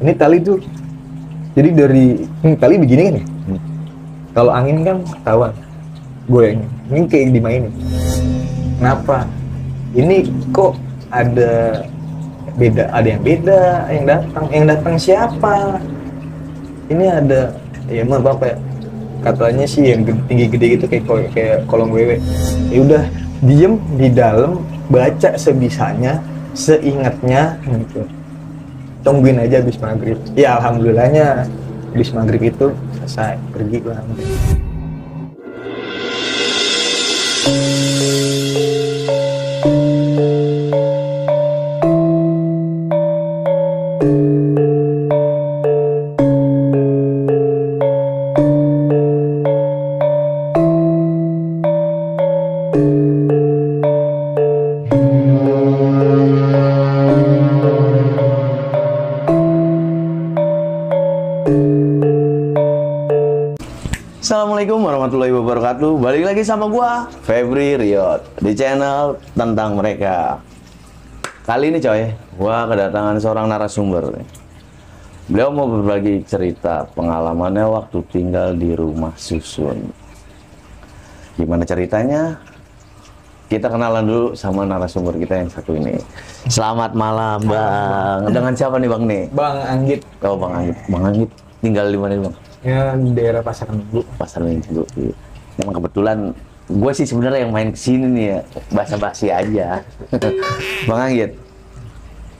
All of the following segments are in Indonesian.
Ini tali tuh, jadi dari ini tali begini kan ya. Kalau angin kan ketahuan, goyang. Ini kayak dimainin. Kenapa? Ini kok ada beda, ada yang beda, yang datang siapa? Ini ada, ya maaf apa ya? Katanya sih yang tinggi gede gitu kayak kolong wewe. Ya udah diem di dalam baca sebisanya, seingatnya gitu. Tungguin aja habis maghrib. Ya alhamdulillahnya habis maghrib itu selesai pergi lah. Assalamualaikum warahmatullahi wabarakatuh. Balik lagi sama gua Febri Riot di channel tentang mereka. Kali ini coy, gua kedatangan seorang narasumber. Beliau mau berbagi cerita pengalamannya waktu tinggal di rumah susun. Gimana ceritanya? Kita kenalan dulu sama narasumber kita yang satu ini. Selamat malam, Bang. Dengan siapa nih, Bang nih? Bang Anggit. Oh, Bang Anggit. Bang Anggit tinggal di mana nih, Bang? Ya di daerah Pasar Minggu. Pasar Minggu. Emang kebetulan gue sih sebenarnya yang main kesini nih ya, basa-basi aja. Bang Anggit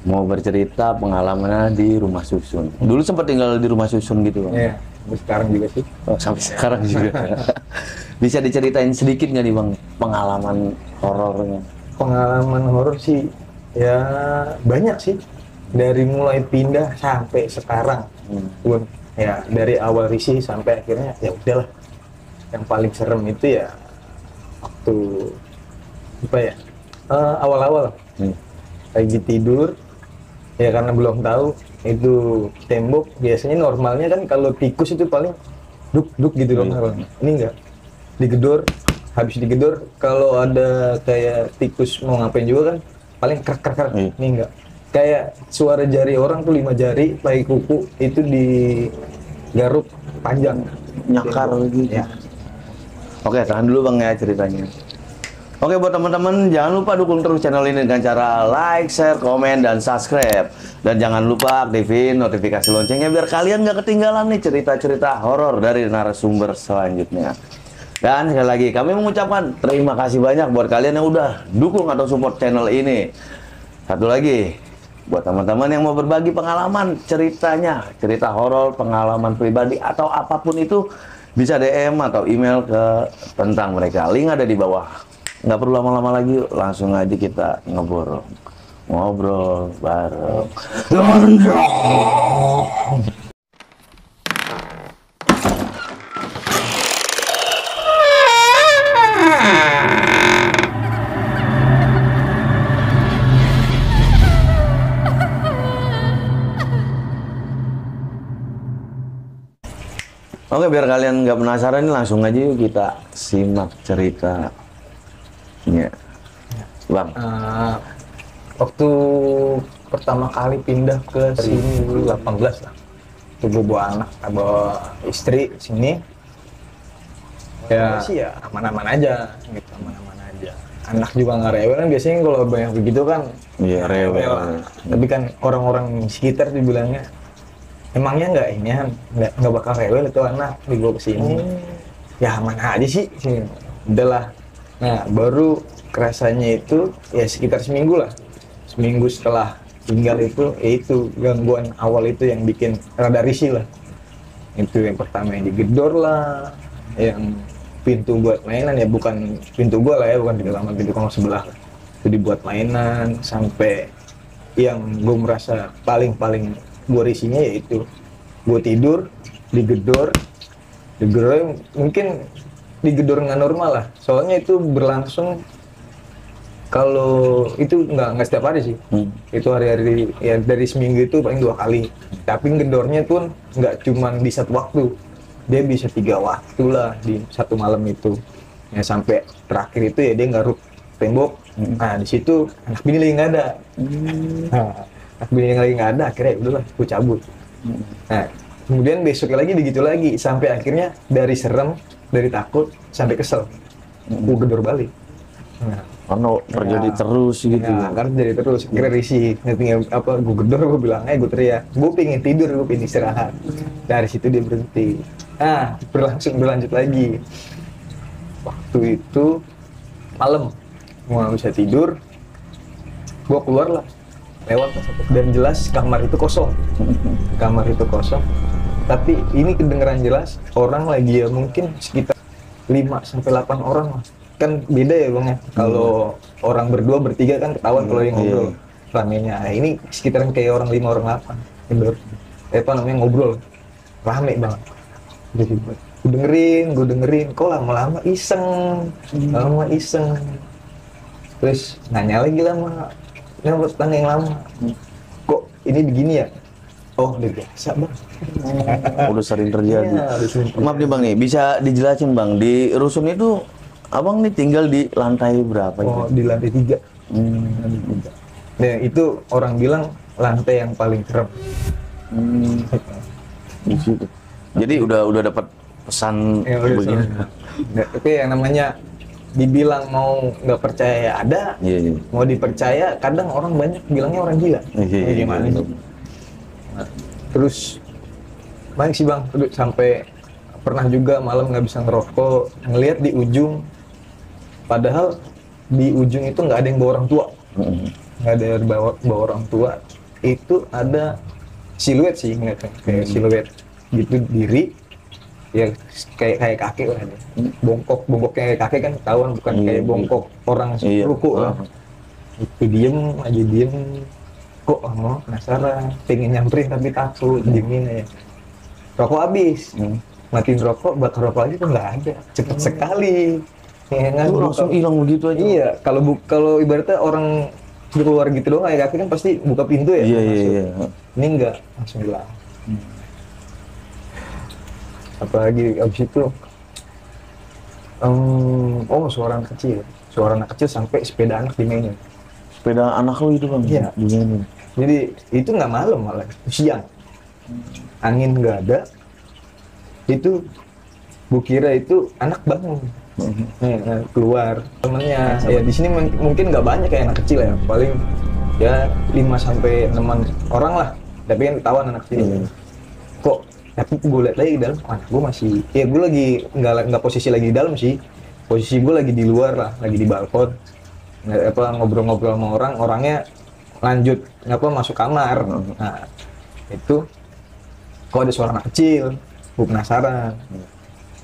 mau bercerita pengalamannya di rumah susun. Dulu sempat tinggal di rumah susun gitu, Bang? Iya, sampai sekarang juga sih. Oh, sampai sekarang juga. Bisa diceritain sedikit nggak nih, Bang, pengalaman horornya? Pengalaman horor sih ya banyak sih. Dari mulai pindah sampai sekarang. Pun ya dari awal risih sampai akhirnya ya udahlah. Yang paling serem itu ya waktu apa ya? Awal-awal lagi tidur ya, karena belum tahu itu tembok biasanya normalnya kan kalau tikus itu paling duk gitu loh. Ini enggak, digedor, habis digedor kalau ada kayak tikus mau ngapain juga kan paling krek. Ini enggak, kayak suara jari orang tuh 5 jari pakai kuku itu digaruk panjang Nyakar gitu ya. Oke, tahan dulu Bang ya ceritanya. Oke, buat teman-teman jangan lupa dukung terus channel ini dengan cara like, share, komen, dan subscribe. Dan jangan lupa aktifin notifikasi loncengnya biar kalian gak ketinggalan nih cerita-cerita horor dari narasumber selanjutnya. Dan sekali lagi kami mengucapkan terima kasih banyak buat kalian yang udah dukung atau support channel ini. Satu lagi, buat teman-teman yang mau berbagi pengalaman ceritanya, cerita horor, pengalaman pribadi, atau apapun itu, bisa DM atau email ke tentang mereka. Link ada di bawah. Nggak perlu lama-lama lagi, langsung aja kita ngobrol bareng. Oke, biar kalian nggak penasaran, langsung aja yuk kita simak ceritanya. Bang. Waktu pertama kali pindah ke sini dulu 18 lah. Itu gue bawa anak, bawa istri sini. Ya sih ya aman-aman aja gitu, aman-aman aja. Anak juga nggak rewel kan, biasanya kalau banyak begitu kan. Iya, rewel. Tapi kan orang-orang sekitar dibilangnya, emangnya nggak bakal rewel itu anak dibawa ke sini. Ya mana aja sih sini. Udahlah. Nah, baru kerasanya itu ya sekitar seminggu lah. Seminggu setelah tinggal itu, ya itu gangguan awal itu yang bikin rada risih lah. Itu yang pertama yang digedor lah, yang pintu buat mainan ya, bukan pintu gua lah ya, bukan di halaman, pintu kamar sebelah lah. Itu dibuat mainan sampai yang gua merasa paling gua risihnya yaitu gua tidur digedor mungkin digedor nggak normal lah, soalnya itu berlangsung, kalau itu nggak setiap hari sih. Itu hari-hari ya, dari seminggu itu paling 2 kali. Tapi gedornya pun nggak cuma di satu waktu, dia bisa 3 waktu lah di satu malam itu ya, sampai terakhir itu ya dia garuk tembok. Nah di situ anak bini lagi nggak ada. Nah, anak bini yang lagi nggak ada, akhirnya udahlah aku cabut. Nah, kemudian besoknya lagi begitu lagi sampai akhirnya dari serem, dari takut sampai kesel. Gue gedor balik. Nah, Karena terjadi terus gitu. nah, karena jadi terus kira risih. Ngerti apa? Gue gedor, gue bilang, gue teriak. Gue pengen tidur, gue pengen istirahat. Dari situ dia berhenti. Nah, berlanjut lagi. Waktu itu malam, gue nggak bisa tidur. Gue keluar lah, lewat dan jelas kamar itu kosong. Kamar itu kosong. Tapi ini kedengeran jelas orang lagi ya mungkin sekitar 5-8 orang lah. Kan beda ya bang ya, kalau orang berdua bertiga kan ketahuan kalau yang ngobrol ramenya. Nah, ini sekitaran kayak orang 5 orang 8 tidur. Apa namanya ngobrol rame banget. Jadi gue dengerin, kok lama-lama iseng, terus nanya lagi lama, tanya yang lama, kok ini begini ya? Oh udah biasa bang. Udah sering terjadi. Ya, Maaf nih bang nih, bisa dijelasin bang, di rusun itu abang nih tinggal di lantai berapa itu? Oh di lantai 3. Nah itu orang bilang lantai yang paling serem. Di situ. Jadi udah dapat pesan begini. Tapi yang namanya dibilang mau nggak percaya ya ada, mau dipercaya kadang orang banyak bilangnya orang gila. Gimana sih? Nah, terus banyak sih bang, sampai pernah juga malam nggak bisa ngerokok, ngelihat di ujung, padahal di ujung itu nggak ada yang bawa orang tua, nggak ada yang bawa orang tua, itu ada siluet sih, ngeliatnya kayak siluet gitu diri, ya kayak kakek lah, bongkok kayak kakek kan ketahuan bukan kayak bongkok orang ruku lah, itu diem, kok mau penasaran, pengen nyamperin tapi takut, diemin aja. Rokok habis, matiin rokok, bakar rokok lagi tuh nggak ada, cepet sekali. Ya, itu langsung hilang begitu aja. Iya, kalau ibaratnya orang keluar gitu doang kayak kaki kan pasti buka pintu ya. Iya. Ini enggak, langsung hilang. Apalagi abis itu, suara anak kecil sampai sepeda anak dimainin. Sepeda anak lu itu bang? Iya. Dimainin. Jadi itu nggak malam malah, siang. Angin nggak ada, itu gue kira itu anak bangun. Keluar temennya ya di sini mungkin nggak banyak kayak anak kecil ya, paling ya 5-6 orang lah, tapi kan ketahuan anak kecil. Kok tapi gue lihat lagi di dalam, anak gue masih, ya gue lagi nggak posisi lagi di dalam sih, posisi gue lagi di luar lah, lagi di balkon, ngobrol-ngobrol sama orangnya lanjut masuk kamar. Nah itu kok ada suara anak kecil, gue penasaran,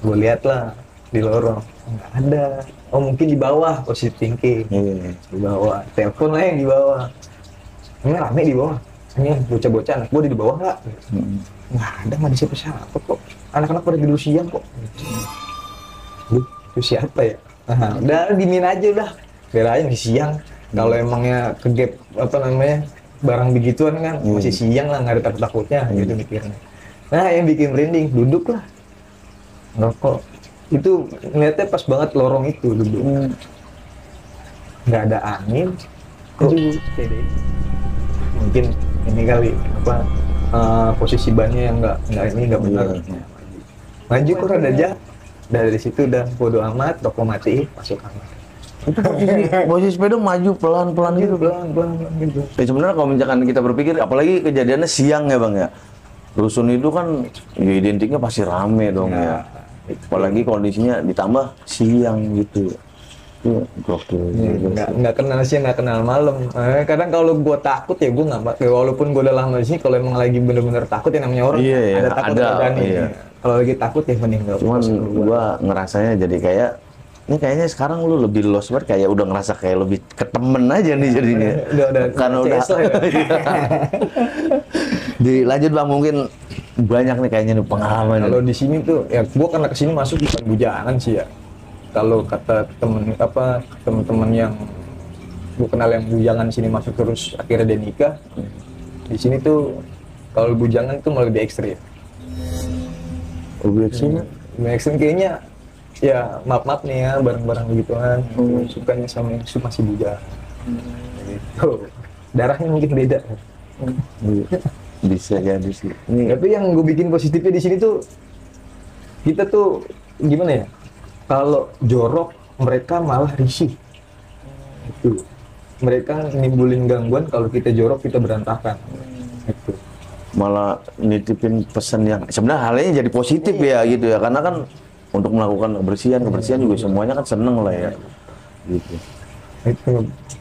gue lihat lah di lorong, nggak ada. Oh mungkin di bawah, positive thinking. Di bawah, telepon lah yang di bawah. Ini rame di bawah. Ini bocah-bocah anak gue di bawah nggak? Nggak ada, nggak ada siapa-siapa kok. Anak-anak pada tidur siang kok. Itu siapa ya? Nah, udah dimin aja udah. Biar aja masih siang. Kalau emangnya kegap barang begituan kan masih siang lah, nggak ada takut-takutnya gitu mikirnya. Nah yang bikin merinding, duduk lah. Ngerokok. Itu ngeliatnya pas banget lorong itu duduk. Nggak ada angin. Mungkin ini kali posisi bannya yang nggak benar. Maju kok rada jahat. Dari situ udah bodo amat, rokok mati, masuk kamar. Itu posisi sepeda maju pelan-pelan gitu. Pelan gitu. Sebenarnya kalau misalkan kita berpikir, apalagi kejadiannya siang ya bang ya. Rusun itu kan ya identiknya pasti rame dong ya. Apalagi kondisinya ditambah siang gitu. Nggak kenal siang, nggak kenal malam. Kadang kalau gue takut ya gue nggak, walaupun gue udah lama di sini, kalau emang lagi bener-bener takut ya namanya orang, ada takut berani. Kalau lagi takut ya mending nggak. Cuman gue ngerasanya jadi kayak, ini kayaknya sekarang lu lebih lost banget, kayak udah ngerasa kayak lebih ke temen aja nih jadinya. Udah karena udah. Dilanjut bang, mungkin banyak nih kayaknya nih pengalaman. Kalau di sini tuh ya gue karena kesini masuk bukan bujangan sih ya. Kalau kata temen-temen yang gue kenal yang bujangan sini masuk terus akhirnya dia nikah, di sini tuh kalau bujangan tuh malah lebih ekstrim. Lebih ekstrim? Lebih ekstrim kayaknya ya maaf nih ya barang-barang begituan. Sukanya sama yang suka masih bujang. Gitu. Darahnya mungkin beda. Bisa jadi sih. Ini Tapi yang gue bikin positifnya di sini tuh, kita tuh gimana ya? Kalau jorok mereka malah risih. Itu. Mereka nimbulin gangguan, kalau kita jorok kita berantakan. Itu. malah nitipin pesan yang sebenarnya halnya jadi positif ya gitu ya, karena kan untuk melakukan kebersihan juga semuanya kan seneng lah ya gitu. Itu.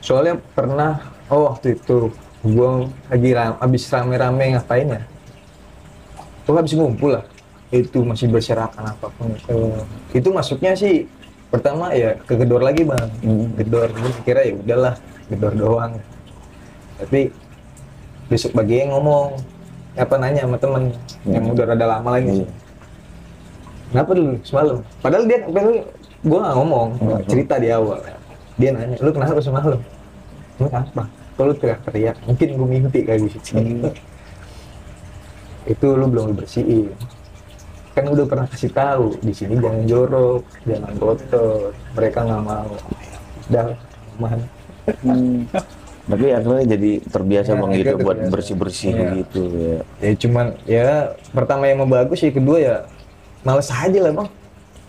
Soalnya pernah, waktu itu gua lagi abis rame-rame ngapain ya? Gua habis ngumpul lah. Itu masih berserakan apapun. Itu masuknya sih pertama ya ke gedor lagi bang. Gedor, gua kira ya udahlah gedor doang. Tapi besok paginya ngomong, nanya sama temen yang udah rada lama lagi. Kenapa dulu semalam? Padahal gua nggak ngomong, cerita di awal. Dia nanya, lu kenapa semalam? Lu apa? Kalau teriak-teriak, mungkin gue mimpi kayak gitu. Itu lu belum bersihin. Kan udah pernah kasih tahu di sini jangan jorok, jangan kotor. Mereka nggak mau. Udah, aman. Tapi akhirnya jadi terbiasa Ya, bang gitu akhirnya buat terbiasa. bersih-bersih Iya. gitu ya. Ya cuman ya pertama yang mau bagus, ya kedua ya males aja lah bang.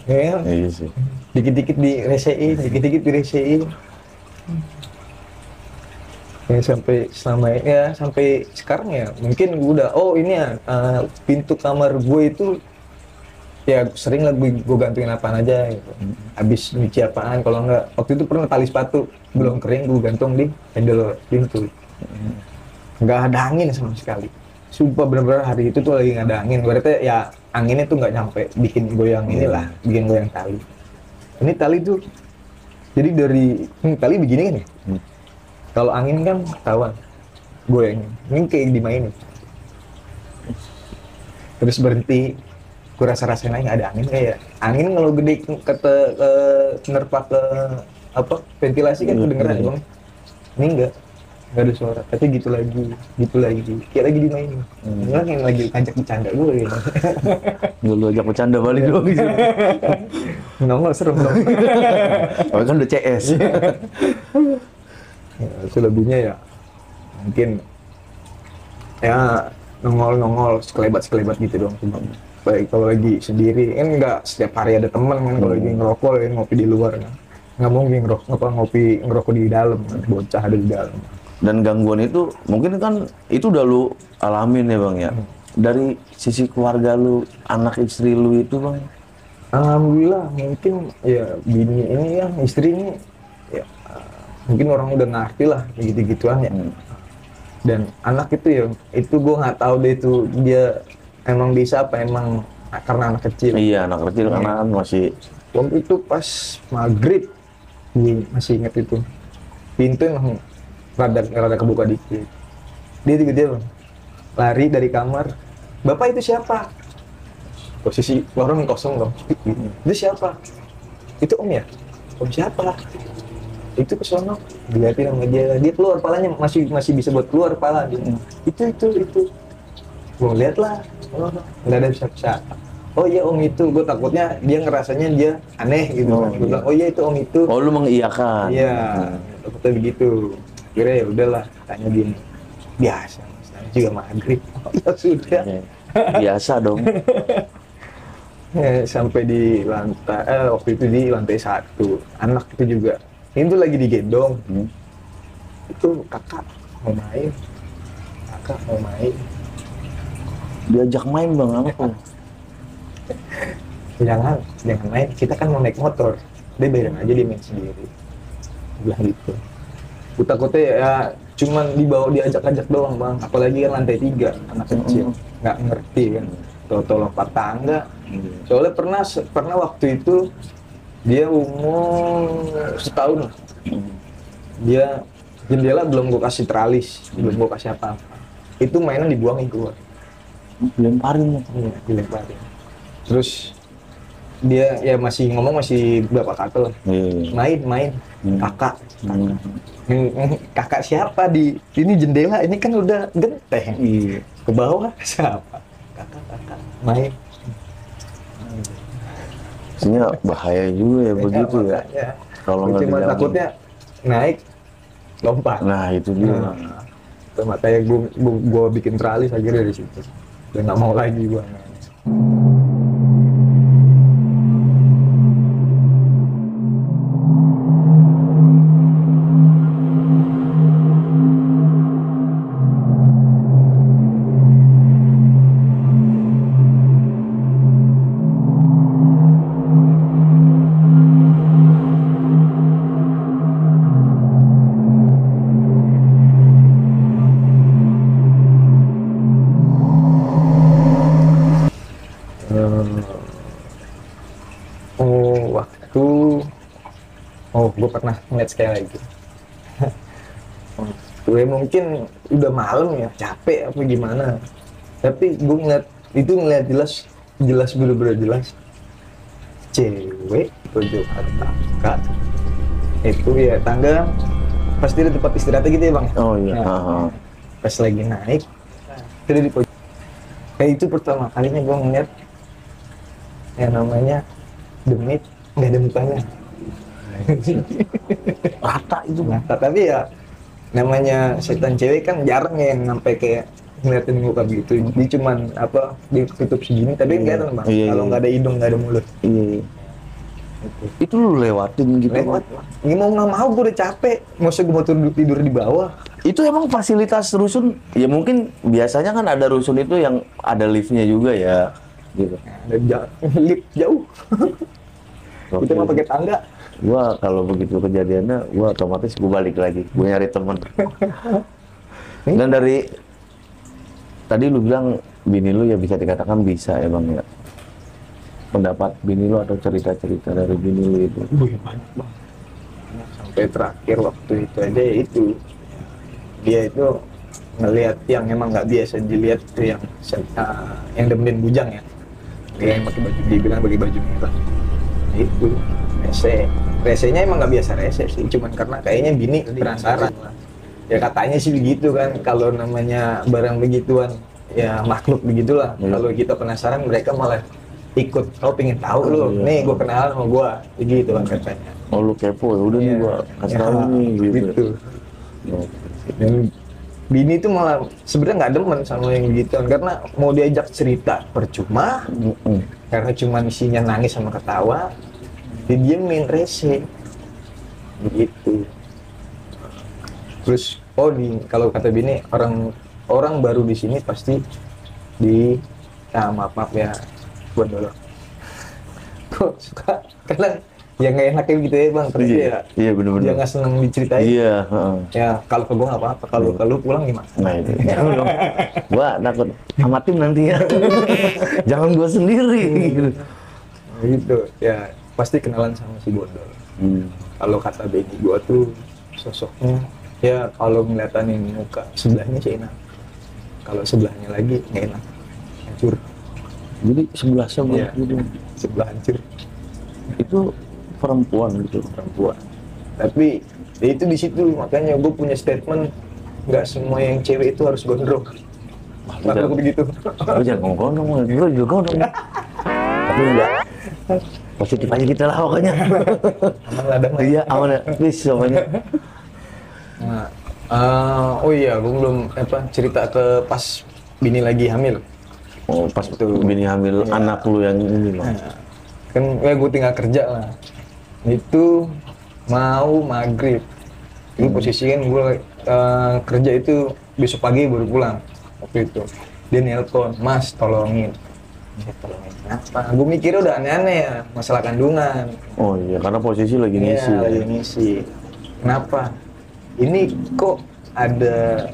Ya, Iya sih. dikit-dikit diresein, dikit-dikit diresein. Ya sampai sekarang ya mungkin gue udah ini ya pintu kamar gue itu ya sering lah gue gantungin apaan aja gitu. Habis nyuci apaan, kalau enggak waktu itu pernah tali sepatu belum kering gue gantung di handle pintu. Nggak ada angin sama sekali. Sumpah bener-bener hari itu tuh lagi nggak ada angin. Berarti ya anginnya tuh nggak nyampe bikin goyang inilah, bikin goyang tali. Ini tali tuh jadi dari tali begini kan ya. Kalau angin kan ketahuan goyangnya. Ini kayak dimainin. Terus berhenti, gue rasa-rasain aja nggak ada angin kayak. Angin kalau gede nerpa ke ventilasi kan kedengeran bang. Ini nggak ada suara. Tapi gitu lagi. Kayak lagi dimainin. Enggak yang lagi ngajak bercanda gue gitu. Nggak lu ajak bercanda balik doang gitu. Nongol serem dong. Oh kan udah CS. Ya, itu lebihnya ya mungkin ya nongol sekelebat gitu dong. Cuma baik kalau lagi sendiri kan nggak setiap hari ada temen kan, kalau lagi ngerokok ya, ngopi di luar kan nggak mungkin ngerokok di dalam kan, bocah ada di dalam. Dan gangguan itu mungkin kan itu udah lu alamin ya bang ya. Dari sisi keluarga lu, anak istri lu itu bang. Alhamdulillah mungkin ya bini ini ya istri ini ya mungkin orang udah ngerti lah gitu-gituan ya. Dan anak itu ya itu gue nggak tahu deh itu dia emang bisa apa emang karena anak kecil. Iya anak kecil karena kan masih. Waktu itu pas maghrib gue masih inget itu pintu emang rada kebuka dikit. Dia tiba-tiba lari dari kamar. Bapak itu siapa? Posisi lorong kosong dong. Itu siapa? Itu om ya? Om siapa? Itu kesono dilihatin sama dia keluar palanya masih bisa buat keluar pala dia. Itu gue lihat lah, nggak ada bisa. Oh iya om itu, gue takutnya dia ngerasanya dia aneh gitu. Gue bilang oh iya itu om itu. Oh lu mengiyakan. Iya, takutnya begitu. Kira ya udahlah, tanya dia biasa, misalnya juga maghrib. Oh ya sudah. Biasa dong. Ya, sampai di lantai, waktu itu di lantai 1, anak itu juga. Ini tuh lagi digendong. Itu kakak mau main. Diajak main bang apa? Jangan main, kita kan mau naik motor. Dia biarin aja dia main sendiri. Bilang gitu. Gue takutnya ya cuman diajak doang bang. Apalagi kan lantai 3, anak kecil. Nggak ngerti kan. Tahu-tahu lompat tangga. Soalnya pernah waktu itu dia umur setahun lah. Dia jendela belum gue kasih teralis, belum gue kasih apa-apa. Itu mainan dibuangin keluar. Dilemparin. Iya, dilemparin. Terus dia ya masih ngomong masih berapa kata lah. Main. Kakak. Kakak siapa di ini jendela? Ini kan udah genteng. Ke bawah siapa? Kakak. Main. Sebenarnya bahaya juga ya begitu ya. Kalau nggak cuma dijamin. takutnya naik lompat. Nah itu dia. makanya gue bikin teralis akhirnya dari situ, udah nggak mau lagi gue. Gue pernah ngeliat sekali lagi. Gue mungkin udah malam ya, capek apa gimana. Tapi gue ngeliat jelas bener-bener jelas. Cewek pojokan tangga. Itu ya tangga pasti ada tempat istirahatnya gitu ya bang. Oh iya. Nah, pas lagi naik, itu di pojok. Kayak itu pertama kalinya gue ngeliat yang namanya demit nggak ada mukanya. Rata itu Rata, tapi ya namanya setan cewek kan jarang ya yang sampai kayak ngeliatin muka gitu. Dia cuman apa ditutup segini tapi kelihatan bang. Iya, Kalau nggak ada hidung nggak ada mulut. Iya. Itu lu lewatin gitu. Lewat. Ini mau nggak mau gue udah capek. Masa gue mau tidur di bawah. Itu emang fasilitas rusun ya, mungkin biasanya kan ada rusun itu yang ada liftnya juga ya gitu. Ada lift jauh. Kita mau pakai tangga. Gua kalau begitu kejadiannya, gua otomatis gua balik lagi, gua nyari temen. Dan dari tadi lu bilang bini lu ya bisa dikatakan bisa ya bang ya. Pendapat bini lu atau cerita-cerita dari bini lu itu? Banyak bang. Sampai terakhir waktu itu aja itu dia itu ngelihat yang emang nggak biasa dilihat tuh yang demenin bujang ya. Dia yang pakai baju, dia bilang pakai baju merah. Itu resenya emang nggak biasa rese sih, cuman karena kayaknya bini penasaran. Ya katanya sih begitu kan, kalau namanya barang begituan ya makhluk begitulah. Kalau kita penasaran mereka malah ikut, pengen tahu lu, nih gue kenalan sama gue, begitu kan katanya. Oh lu kepo ya, udah nih gua kasih tahu nih gitu. Dan bini itu malah sebenarnya nggak demen sama yang begituan karena mau diajak cerita percuma, karena cuma isinya nangis sama ketawa. Didiemin rese begitu. Terus kalau kata bini orang baru di sini pasti maaf ya buat dulu. Kok suka karena ya nggak enaknya gitu ya bang, terus iya benar-benar dia nggak seneng diceritain. Iya. Ya kalau ke gua nggak apa-apa, kalau ke lu pulang gimana? Nah itu jangan dong, gua takut sama tim nanti ya. Jangan gua sendiri gitu ya. Pasti kenalan sama si Bondol. Kalau kata bini gua tuh sosoknya ya kalau ngeliatin muka sebelahnya sih enak, kalau sebelahnya lagi nggak enak, hancur. Jadi sebelah ya, gitu. Sebelah hancur. Itu perempuan gitu. Perempuan. Tapi ya itu di situ makanya gue punya statement, nggak semua yang cewek itu harus gondrong. Maka begitu. Lu jangan ngomong-ngomong, lu juga ngomong. Tapi enggak. Positif aja kita lah pokoknya. Aman lah, damai. Iya, aman ya. Please pokoknya. Nah, oh iya, gue belum cerita ke pas bini lagi hamil. Oh, pas itu bini hamil ya. Anak lu yang ini loh. Nah, kan ya gue tinggal kerja lah. Itu mau maghrib. Itu posisi kan gue kerja itu besok pagi baru pulang waktu itu. Dia nelpon, "Mas, tolongin." Saya tolongin kenapa? Gue mikirnya udah aneh-aneh ya, masalah kandungan. Oh iya, karena posisi lagi ngisi. Iya, lagi ngisi. Kenapa? Ini kok ada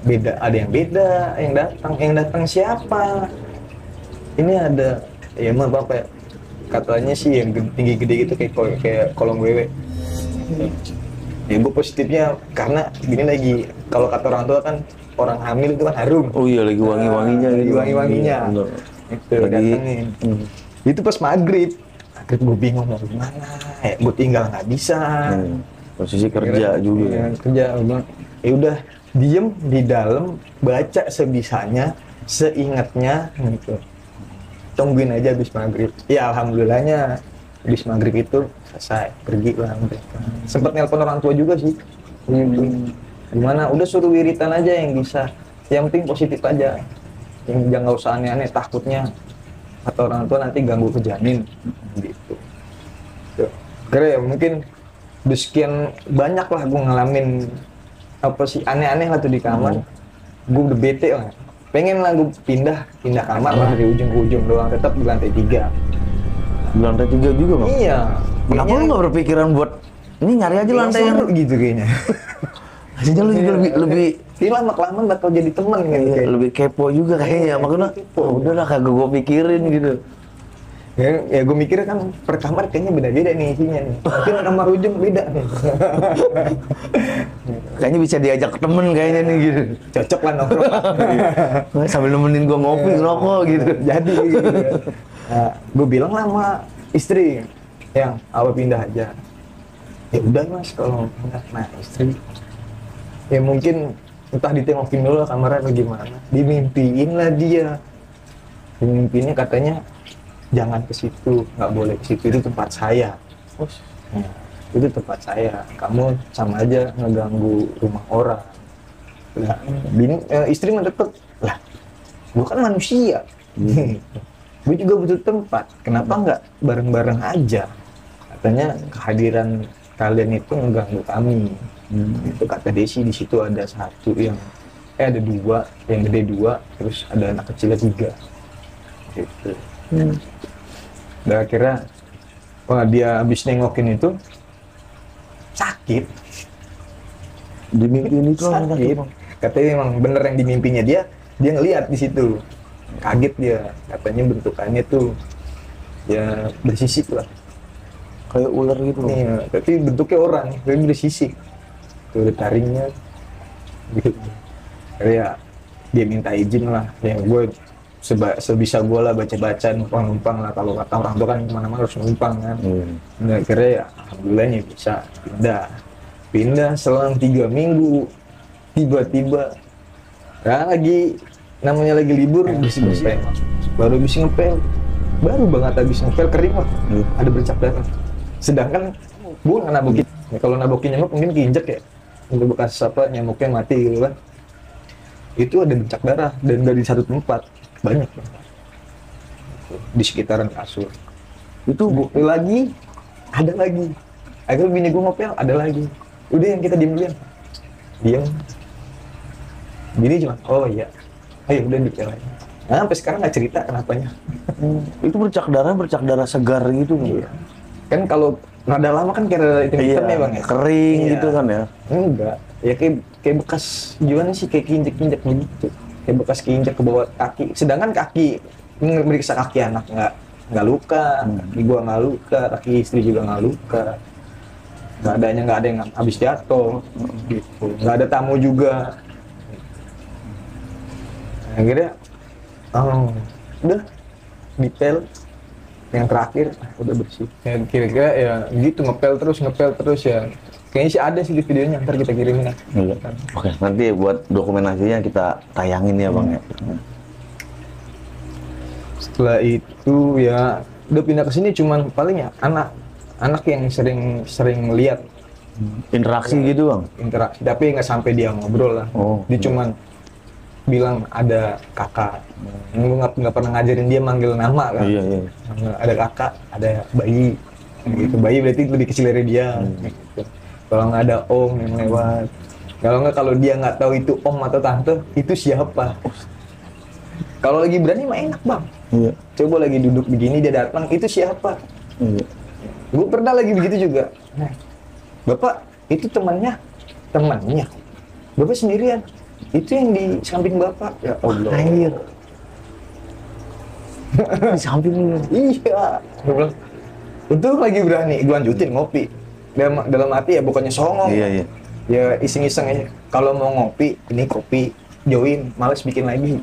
yang beda, yang datang siapa? Ini ada, ya mah bapak ya, katanya sih yang tinggi gede gitu kayak kolong wewe. Ya gue positifnya karena gini lagi, kalau kata orang tua kan orang hamil itu kan harum. Oh iya, lagi wangi-wanginya gitu. Wangi-wanginya. Itu lagi itu pas maghrib gue bingung mau gimana ya, gue tinggal nggak bisa. Posisi kerja juga ya, kerja ya udah diem di dalam baca sebisanya seingatnya gitu, tungguin aja habis maghrib. Ya alhamdulillahnya habis maghrib itu selesai, pergi lah mereka. Sempet nelpon orang tua juga sih gitu. Gimana? Udah suruh wiritan aja yang bisa. Yang penting positif aja. Yang jangan usah aneh-aneh, takutnya atau orang tua nanti ganggu ke janin gitu. Kira ya mungkin udah sekian banyak lah gue ngalamin apa sih aneh-aneh lah tuh di kamar. Gue udah bete lah. Pengen lah gue pindah kamar lah dari ujung ke ujung doang, tetap di lantai 3. Di lantai 3 juga bang? Iya. Kenapa lu nggak berpikiran buat ini nyari aja lantai yang gitu kayaknya. Hasilnya lu juga lebih ini lama-kelamaan bakal jadi teman gitu iya, kayak. lebih kepo juga kayaknya. Makanya oh, udahlah kagak gue pikirin gitu. Ya gue mikir kan per kamar kayaknya beda-beda nih isinya nih. Mungkin kamar ujung beda nih. Kayaknya bisa diajak temen kayaknya nih gitu. Cocok lah nongkrong. Sambil nemenin gue ngopi ngerokok gitu. Jadi gitu. Nah, gue bilang lah sama istri yang awal pindah aja. Ya udah mas kalau pindah. Nah istri ya mungkin entah ditengokin dulu kamarnya atau gimana. Dimimpiin lah dia. Dimimpiinnya katanya jangan ke situ, nggak boleh ke situ, itu tempat saya. Nah, itu tempat saya. Kamu sama aja ngeganggu rumah orang. Nah, istri mah tetep lah. Gue kan manusia. Gue juga butuh tempat. Kenapa nggak bareng-bareng aja? Katanya kehadiran kalian itu mengganggu kami. Itu kata Desi. Di situ ada satu yang ada 2, yang gede 2, terus ada anak kecilnya 3. Gitu. Dan akhirnya wah dia habis nengokin itu sakit. Di mimpi itu sakit. Katanya memang bener yang di mimpinya dia ngelihat di situ. Kaget dia, katanya bentukannya tuh ya bersisik lah. Kayak ular gitu. Iya, tapi bentuknya orang, tapi bersisik. Tuh ada taringnya. Gitu. Ya dia minta izin lah, ya gue sebisa gue lah baca-baca numpang-numpang lah, kalau kata orang tua kan kemana-mana harus numpang kan. Nah akhirnya ya alhamdulillahnya bisa pindah selang 3 minggu tiba-tiba ya lagi namanya lagi libur bisa ngepel, baru bisa ngepel, baru banget habis ngepel kering lah, ada bercak darah. Sedangkan gue nggak nabokin, ya, kalau nabokin nyamuk mungkin keinjek ya, untuk bekas apa nyamuknya mati gitu kan. Itu ada bercak darah dan dari satu tempat banyak di sekitaran kasur. Itu lagi ada lagi. Akhirnya bini gue ngopel ada lagi. Udah yang kita diam. Bini cuma oh iya. Ayo udah dipel aja. Nah, sampai sekarang nggak cerita kenapanya. Itu bercak darah segar gitu. Iya. Kan kalau rada lama kan kayak hitam ya bang ya. Kering gitu kan ya. Enggak. Ya kayak bekas gimana sih, kayak keinjek-injek gitu. Kayak bekas keinjek ke bawah kaki. Sedangkan kaki meriksa kaki anak nggak luka, kaki gua nggak luka, kaki istri juga nggak luka. Nggak ada yang habis jatuh gitu. Nggak ada tamu juga. Akhirnya udah dipel yang terakhir udah bersih. Ya, kira-kira ya gitu ngepel terus ya. Kayaknya sih ada sih di videonya, ntar kita kirimin lah. Oke, nanti buat dokumentasinya kita tayangin ya bang ya. Setelah itu ya udah pindah ke sini cuman paling ya anak yang sering lihat interaksi gitu bang. Interaksi, tapi nggak sampai dia ngobrol lah. Dia cuman bilang ada kakak. Gue nggak pernah ngajarin dia manggil nama kan. Iya. Ada kakak, ada bayi. Gitu. Bayi berarti lebih kecil dari dia. Gitu. Kalau nggak ada om yang lewat, kalau dia nggak tahu itu om atau tante, itu siapa? Kalau lagi berani mah enak bang. Iya. Coba lagi duduk begini dia datang, itu siapa? Iya. Gue pernah lagi begitu juga. Nah, bapak itu temannya, bapak sendirian. Itu yang di samping bapak. Ya Allah. Air. Di samping. Iya. Gue bilang, untung lagi berani, gue lanjutin ngopi. Dalam hati ya bukannya songong. Iya. Ya iseng-iseng aja. Kalau mau ngopi, ini kopi join, males bikin lagi.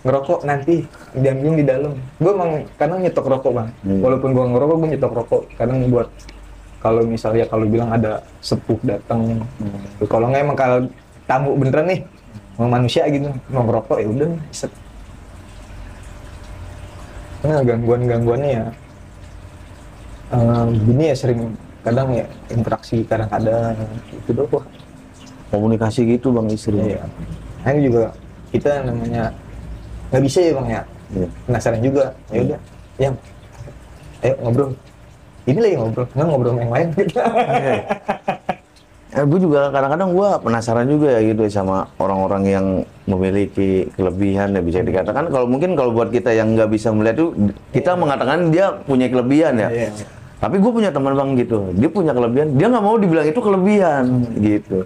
Ngerokok nanti diambil di dalam. Gue emang kadang nyetok rokok bang. Walaupun gue ngerokok, gue nyetok rokok. Kadang buat kalau misalnya kalau bilang ada sepuh datang. Kalau nggak emang kalau tamu beneran nih, mau manusia gitu, mau ngerokok ya udah. Nah gangguannya ya. Gini ya sering kadang ya interaksi kadang-kadang itu doang. komunikasi gitu bang istri. Iya. Nah, juga kita namanya nggak bisa ya bang ya. Iya. Penasaran juga. Ya udah, yang ayo ngobrol. Ini lagi ngobrol, nggak ngobrol sama yang lain. Gue juga kadang-kadang gue penasaran juga ya gitu sama orang-orang yang memiliki kelebihan ya bisa dikatakan kalau mungkin kalau buat kita yang nggak bisa melihat tuh kita mengatakan dia punya kelebihan ya. Iya. Tapi gue punya teman bang gitu, dia punya kelebihan, dia nggak mau dibilang itu kelebihan gitu.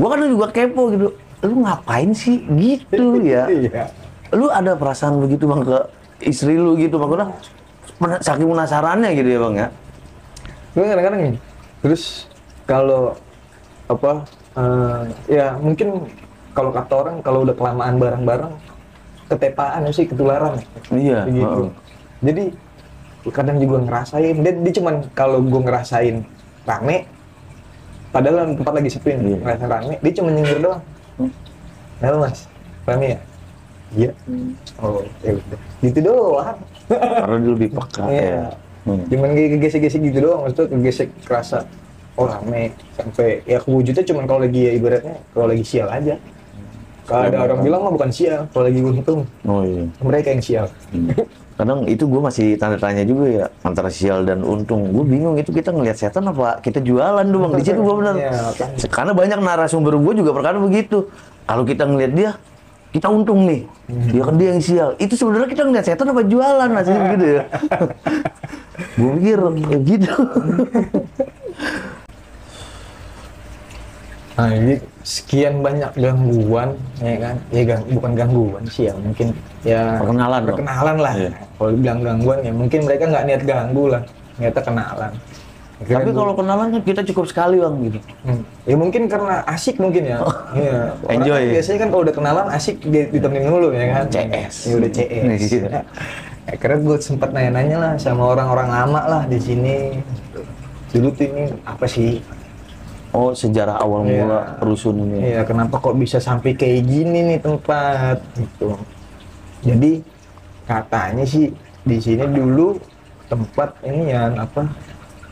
Gue kadang juga kepo gitu, lu ngapain sih gitu ya? Iya. Lu ada perasaan begitu bang ke istri lu gitu bang? Saking penasarannya gitu ya bang ya? Gue kadang-kadang gini. Terus kalau apa? Ya mungkin kalau kata orang kalau udah kelamaan bareng-bareng ketepaan sih ketularan. Iya. Gitu. Jadi kadang juga ngerasain. Dia cuman kalau gue ngerasain rame, padahal tempat lagi sepi, ngerasain rame, dia cuma nyengir doang. Halo mas, rame ya? Iya. Oh, ya udah. Gitu doang. Karena dia lebih peka ya. Cuman gesek-gesek gitu doang, maksudnya kegesek kerasa oh rame sampai ya kewujudnya cuman kalau lagi ya ibaratnya kalau lagi sial aja. Kalau ada orang bilang mah bukan sial, kalau lagi untung. Oh iya. Mereka yang sial. Kadang itu gue masih tanda tanya juga ya antara sial dan untung. Gue bingung itu kita ngelihat setan apa kita jualan tuh bang. Di situ gue benar. Karena banyak narasumber gue juga berkata begitu. Kalau kita ngelihat dia, kita untung nih. Dia kan dia yang sial. Itu sebenarnya kita ngelihat setan apa jualan hasilnya begitu ya. Gue pikir ya gitu. Nah, jadi sekian banyak gangguan, ya kan? Ya bukan gangguan sih ya, mungkin ya perkenalan lah. Iya. Kalau bilang gangguan ya mungkin mereka nggak niat ganggu lah, niatnya kenalan. Akhirnya tapi kalau kenalan kan kita cukup sekali bang gitu. Ya mungkin karena asik mungkin ya. Iya. Enjoy. Kan biasanya kan kalau udah kenalan asik ditemenin dulu ya kan. CS. Ya udah CS. Akhirnya gue sempat nanya-nanya lah sama orang-orang lama lah di sini. Dulu tuh ini apa sih? Oh, sejarah awal mula rusun ini. Iya, kenapa kok bisa sampai kayak gini nih tempat gitu. Jadi katanya sih di sini dulu tempat ini ya apa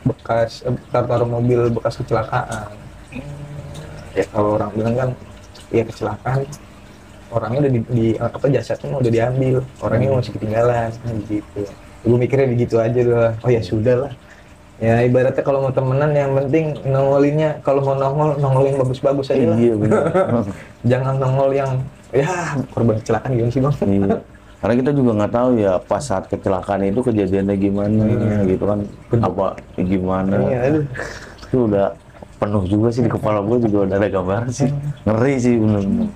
bekas taruh mobil bekas kecelakaan. Ya kalau orang bilang kan ya kecelakaan orangnya udah di apa jasadnya udah diambil, orangnya masih ketinggalan gitu. Gue mikirnya begitu aja doh. Oh ya sudah lah. Ya ibaratnya kalau mau temenan yang penting nongolinnya kalau mau nongol yang bagus-bagus aja lah. Iya benar. Jangan nongol yang ya korban kecelakaan gimana sih bang? Iya. Karena kita juga nggak tahu ya pas saat kecelakaan itu kejadiannya gimana gitu kan apa gimana. Iya, itu udah penuh juga sih di kepala gue juga udah ada gambar sih. Ngeri sih bener-bener.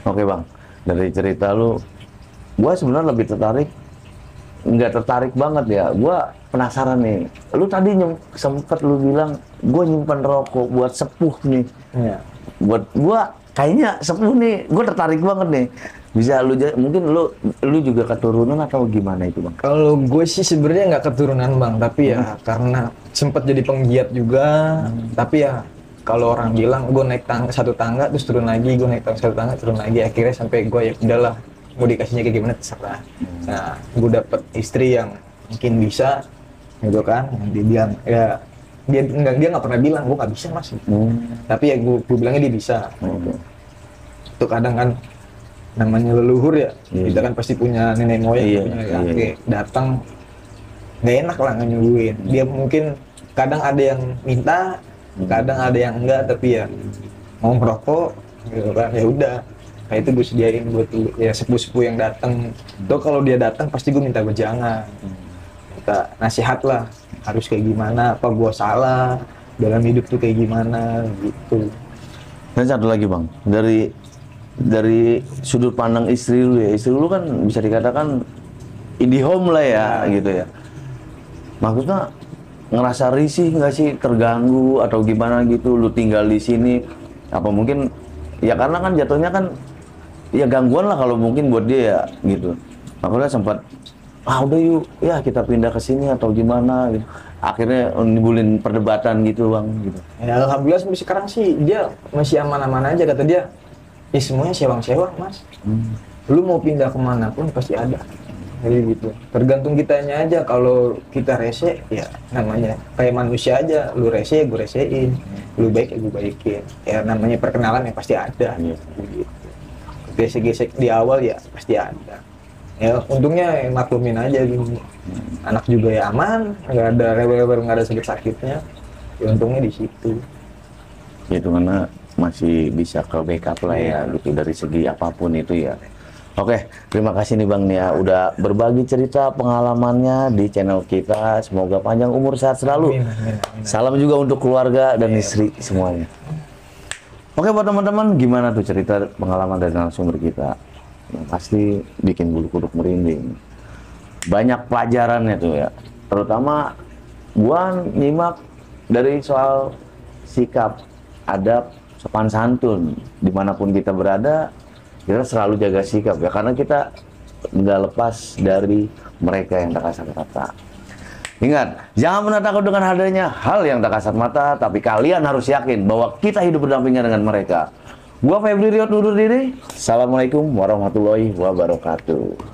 Oke bang, dari cerita lu, gue sebenarnya lebih nggak tertarik banget ya. Gue penasaran nih, lu tadi sempet lu bilang gue nyimpan rokok buat sepuh nih. Iya. Buat gue kayaknya sepuh nih, gue tertarik banget nih. Bisa mungkin lu juga keturunan atau gimana itu bang? Kalau gue sih sebenarnya nggak keturunan bang, tapi ya karena sempet jadi penggiat juga. Tapi ya kalau orang bilang gue naik satu tangga terus turun lagi, gue naik satu tangga turun lagi, akhirnya sampai gue ya udahlah mau dikasihnya kayak gimana terserah. Nah, gue dapet istri yang mungkin bisa gitu kan, dia bilang ya dia nggak pernah bilang gue nggak bisa mas, tapi ya gue bilangnya dia bisa. Itu kadang kan namanya leluhur ya, kita kan pasti punya nenek moyang, punya kakek, datang nggak enak lah nyuguhin. Dia mungkin kadang ada yang minta, kadang ada yang enggak, tapi ya mau merokok gitu kan, ya udah. Nah itu gue sediain buat ya sepuh-sepuh yang datang. Tuh kalau dia datang pasti gue minta jangan. Minta nasihat lah, harus kayak gimana, apa gue salah dalam hidup tuh kayak gimana gitu. Dan satu lagi bang, dari sudut pandang istri lu ya, istri lu kan bisa dikatakan indie home lah ya gitu ya. Maksudnya ngerasa risih nggak sih, terganggu atau gimana gitu, lu tinggal di sini? Apa mungkin ya karena kan jatuhnya kan ya gangguan lah kalau mungkin buat dia ya gitu. Makanya sempat udah yuk ya kita pindah ke sini atau gimana gitu. Akhirnya nimbulin perdebatan gitu bang gitu. Ya alhamdulillah sampai sekarang sih dia masih aman-aman aja, kata dia. Ya semuanya sewang-sewang mas. Lu mau pindah kemana pun pasti ada. jadi gitu. Tergantung kitanya aja. Kalau kita rese ya namanya kayak manusia aja, lu rese gue resein, lu baik ya gue baikin, ya namanya perkenalan ya pasti ada. Gitu. Gesek-gesek di awal ya pasti ada. Ya untungnya maklumin aja gitu. Anak juga ya aman, nggak ada rewel-rewel, nggak ada sakit-sakitnya, ya untungnya di situ. Itu karena masih bisa ke backup lah ya gitu dari segi apapun itu ya. Oke, terima kasih nih Bang ya udah berbagi cerita pengalamannya di channel kita. Semoga panjang umur sehat selalu. Amin, amin, amin. Salam juga untuk keluarga dan istri semuanya. Oke buat teman-teman, gimana tuh cerita pengalaman dari narasumber kita? Yang pasti bikin bulu kuduk merinding. Banyak pelajarannya tuh ya. Terutama gua nyimak dari soal sikap, adab, sopan santun. Dimanapun kita berada, kita selalu jaga sikap ya. Karena kita nggak lepas dari mereka yang tak kasat mata. Ingat, jangan pernah takut dengan adanya hal yang tak kasat mata, tapi kalian harus yakin bahwa kita hidup berdampingan dengan mereka. Gua Febri Riyot undur diri. Assalamualaikum warahmatullahi wabarakatuh.